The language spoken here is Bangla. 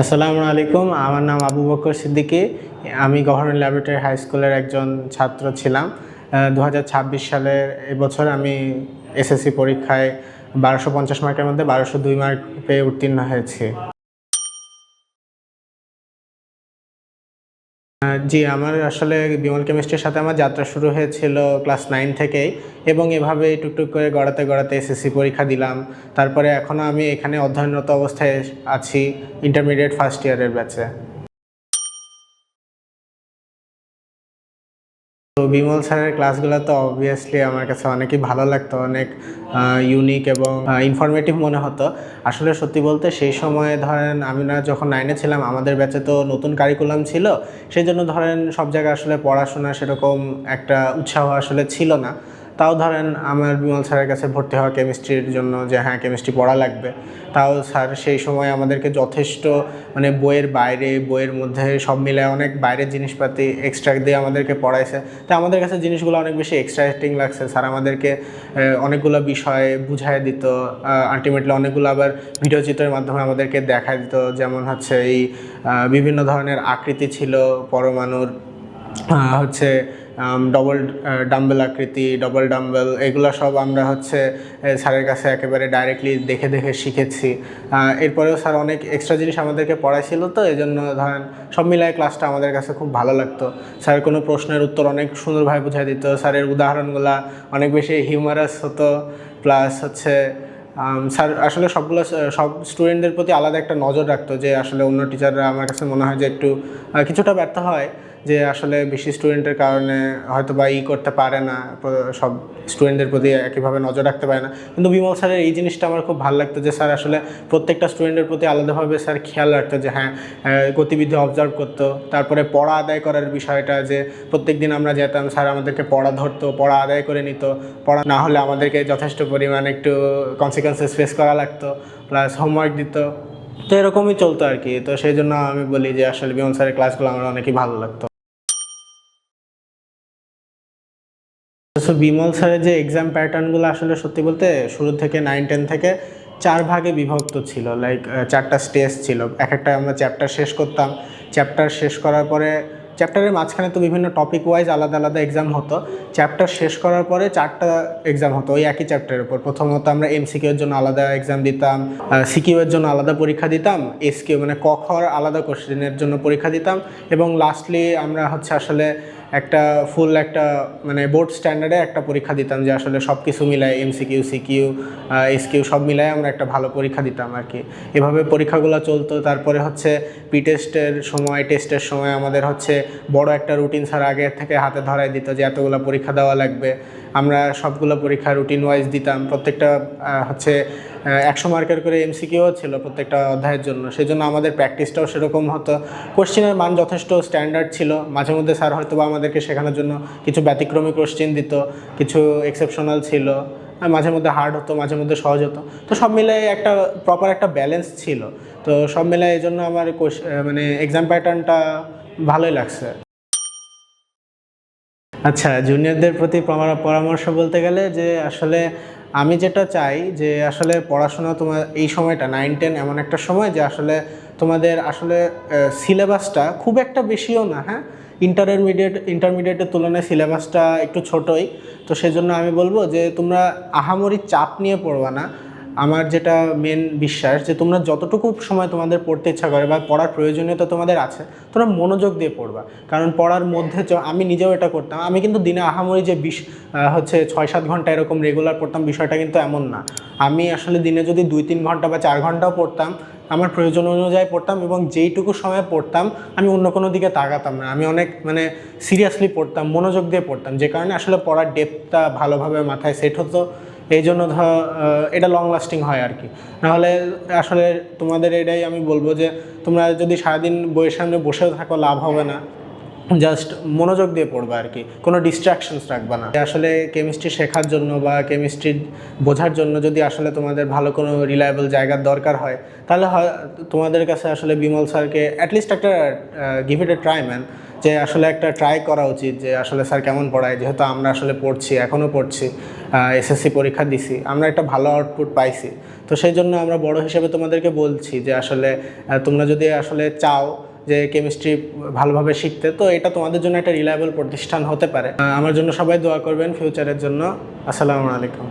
আসসালামু আলাইকুম। আমার নাম আবু বকর সিদ্দিকী। আমি গভর্নমেন্ট ল্যাবরেটরি হাই স্কুলের একজন ছাত্র ছিলাম। 2026 সালের এবছর আমি এসএসসি পরীক্ষায় 1250 মার্কের মধ্যে 1202 মার্ক পেয়ে উত্তীর্ণ হয়েছি। জি, আমার আসলে বিমল কেমিস্ট্রির সাথে আমার যাত্রা শুরু হয়েছিল ক্লাস 9 থেকেই, এবং এভাবে টুকটুক করে গড়াতে গড়াতে এসএসসি পরীক্ষা দিলাম। তারপরে এখনও আমি এখানে অধ্যয়নরত অবস্থায় আছি, ইন্টারমিডিয়েট ফার্স্ট ইয়ারের ব্যাচে। তো বিমল স্যারের ক্লাসগুলো তো অবভিয়াসলি আমার কাছে অনেকই ভালো লাগতো, অনেক ইউনিক এবং ইনফরমেটিভ মনে হতো। আসলে সত্যি বলতে সেই সময়ে ধরেন আমরা যখন 9-এ ছিলাম, আমাদের ব্যাচে তো নতুন কারিকুলাম ছিল, সেই জন্য ধরেন সব জায়গায় আসলে পড়াশোনা সেরকম একটা উৎসাহ আসলে ছিল না। তাও ধরেন আমার বিমল স্যারের কাছে ভর্তি হওয়া কেমিস্ট্রির জন্য, যে হ্যাঁ কেমিস্ট্রি পড়া লাগবে, তাও স্যার সেই সময় আমাদেরকে যথেষ্ট মানে বইয়ের বাইরে বইয়ের মধ্যে সব মিলে অনেক বাইরের জিনিসপাতি এক্সট্রা দিয়ে আমাদেরকে পড়াইছে। তো আমাদের কাছে জিনিসগুলো অনেক বেশি এক্সাইটিং লাগছে। স্যার আমাদেরকে অনেকগুলো বিষয় বুঝাই দিত, আলটিমেটলি অনেকগুলো আবার ভিডিও চিত্রের মাধ্যমে আমাদেরকে দেখাই দিত। যেমন হচ্ছে এই বিভিন্ন ধরনের আকৃতি ছিল পরমাণুর, হচ্ছে ডবল ডাম্বেল আকৃতি, ডবল ডাম্বেল, এগুলো সব আমরা হচ্ছে স্যারের কাছে একেবারে ডাইরেক্টলি দেখে দেখে শিখেছি। এরপরেও স্যার অনেক এক্সট্রা জিনিস আমাদেরকে পড়াইছিল, তো এই জন্য ধরেন সব মিলায় ক্লাসটা আমাদের কাছে খুব ভালো লাগতো। স্যার কোনো প্রশ্নের উত্তর অনেক সুন্দরভাবে বুঝাই দিত, স্যারের উদাহরণগুলো অনেক বেশি হিউমারাস হতো। প্লাস হচ্ছে স্যার আসলে সব স্টুডেন্টদের প্রতি আলাদা একটা নজর রাখতো, যে আসলে অন্য টিচাররা আমার কাছে মনে হয় যে একটু কিছুটা ব্যর্থ হয়, যে আসলে বেশি স্টুডেন্টের কারণে হয়তো বা করতে পারে না, সব স্টুডেন্টদের প্রতি একইভাবে নজর রাখতে পারে না। কিন্তু বিমল স্যারের এই জিনিসটা আমার খুব ভালো লাগতো, যে স্যার আসলে প্রত্যেকটা স্টুডেন্টের প্রতি আলাদাভাবে স্যার খেয়াল রাখতো, যে হ্যাঁ গতিবিধি অবজার্ভ করতো। তারপরে পড়া আদায় করার বিষয়টা, যে প্রত্যেক দিন আমরা যেতাম, স্যার আমাদেরকে পড়া ধরতো, পড়া আদায় করে নিত। পড়া না হলে আমাদেরকে যথেষ্ট পরিমাণ একটু কনসিকুয়েন্সেস ফেস করা লাগতো, প্লাস হোমওয়ার্ক দিত। তো এরকমই চলতো আর কি। তো সেই জন্য আমি বলি যে আসলে বিমল স্যারের ক্লাসগুলো আমার অনেকই ভালো লাগতো। সো বিমল স্যারের যে এক্সাম প্যাটার্নগুলো আসলে সত্যি বলতে শুরু থেকে 9-10 থেকে 4 ভাগে বিভক্ত ছিল। লাইক 4টা স্টেজ ছিল। এক একটা আমরা চ্যাপ্টার শেষ করতাম। চ্যাপ্টার শেষ করার পরে চ্যাপ্টারের মাঝখানে তো বিভিন্ন টপিক ওয়াইজ আলাদা আলাদা এক্সাম হতো। চ্যাপ্টার শেষ করার পরে 4টা এক্সাম হতো ওই একই চ্যাপ্টারের উপর। প্রথমত আমরা এমসিকিউ এর জন্য আলাদা এক্সাম দিতাম, সিকিউ এর জন্য আলাদা পরীক্ষা দিতাম, এসকিউ মানে ক খর আলাদা কোশ্চেনের জন্য পরীক্ষা দিতাম, এবং লাস্টলি আমরা হচ্ছে আসলে একটা ফুল একটা মানে বোর্ড স্ট্যান্ডার্ডে একটা পরীক্ষা দিতাম, যে আসলে সব কিছু মিলায় এমসিকিউ সিকিউ এসকিউ সব মিলায় আমরা একটা ভালো পরীক্ষা দিতাম আর কি। এভাবে পরীক্ষাগুলো চলতো। তারপরে হচ্ছে টেস্টের সময় আমাদের হচ্ছে বড় একটা রুটিন স্যার আগে থেকে হাতে ধরায় দিত, যে এতগুলো পরীক্ষা দেওয়া লাগবে। আমরা সবগুলো পরীক্ষা রুটিন ওয়াইজ দিতাম। প্রত্যেকটা হচ্ছে 100 মার্কের করে এমসিকিউ ছিল প্রত্যেকটা অধ্যায়ের জন্য। সেই জন্য আমাদের প্র্যাকটিসটাও সেরকম হতো। কোশ্চেনের মান যথেষ্ট স্ট্যান্ডার্ড ছিল। মাঝে মধ্যে স্যার হয়তো বা আমাদেরকে শেখানোর জন্য কিছু ব্যতিক্রমী কোশ্চেন দিত, কিছু এক্সেপশনাল ছিল, মাঝে মধ্যে হার্ড হতো, মাঝে মধ্যে সহজ হতো। তো সব মিলাই একটা প্রপার একটা ব্যালেন্স ছিল। তো সব মিলাই এই জন্য আমার মানে এক্সাম প্যাটার্নটা ভালোই লাগছে। আচ্ছা, জুনিয়রদের প্রতি পরামর্শ বলতে গেলে, যে আসলে আমি যেটা চাই যে আসলে পড়াশোনা তোমার এই সময়টা 9-10 এমন একটা সময়, যে আসলে তোমাদের আসলে সিলেবাসটা খুব একটা বেশিও না, হ্যাঁ ইন্টারমিডিয়েটের তুলনায় সিলেবাসটা একটু ছোটোই। তো সেজন্য আমি বলবো যে তোমরা আহামরি চাপ নিয়ে পড়বা না। আমার যেটা মেন বিশ্বাস, যে তোমরা যতটুকু সময় তোমাদের পড়তে ইচ্ছা করে বা পড়ার প্রয়োজনীয়তা তোমাদের আছে, তোমরা মনোযোগ দিয়ে পড়বা। কারণ পড়ার মধ্যে আমি নিজেও এটা করতাম। আমি কিন্তু দিনে আহামরি যে 6-7 ঘন্টা এরকম রেগুলার পড়তাম, বিষয়টা কিন্তু এমন না। আমি আসলে দিনে যদি 2-3 ঘন্টা বা 4 ঘন্টাও পড়তাম, আমার প্রয়োজন অনুযায়ী পড়তাম, এবং যেইটুকু সময় পড়তাম আমি অন্য কোনো দিকে তাকাতাম না। আমি অনেক মানে সিরিয়াসলি পড়তাম, মনোযোগ দিয়ে পড়তাম, যে কারণে আসলে পড়ার ডেপথটা ভালোভাবে মাথায় সেট হতো। এই জন্য এটা লং লাস্টিং হয় আর কি। নাহলে আসলে তোমাদের এটাই আমি বলবো, যে তোমরা যদি সারাদিন বইয়ের সামনে বসেও থাকো লাভ হবে না। জাস্ট মনোযোগ দিয়ে পড়বে আর কি, কোনো ডিস্ট্রাকশনস রাখবে না। আসলে কেমিস্ট্রি শেখার জন্য বা কেমিস্ট্রি বোঝার জন্য যদি আসলে তোমাদের ভালো কোনো রিলায়েবল জায়গার দরকার হয়, তাহলে তোমাদের কাছে আসলে বিমল স্যারকে অ্যাটলিস্ট একটা give it A try man, যে আসলে একটা ট্রাই করা উচিত, যে আসলে স্যার কেমন পড়ায়। যেহেতু আমরা আসলে পড়ছি, এখনও পড়ছি, এসএসসি পরীক্ষা দিছি, আমরা একটা ভালো আউটপুট পাইছি। তো সেই জন্য আমরা বড় হিসেবে তোমাদেরকে বলছি যে আসলে তোমরা যদি আসলে চাও যে কেমিস্ট্রি ভালোভাবে শিখতে, তো এটা তোমাদের জন্য একটা রিলায়েবল প্রতিষ্ঠান হতে পারে। আমার জন্য সবাই দোয়া করবেন ফিউচারের জন্য। আসসালামু আলাইকুম।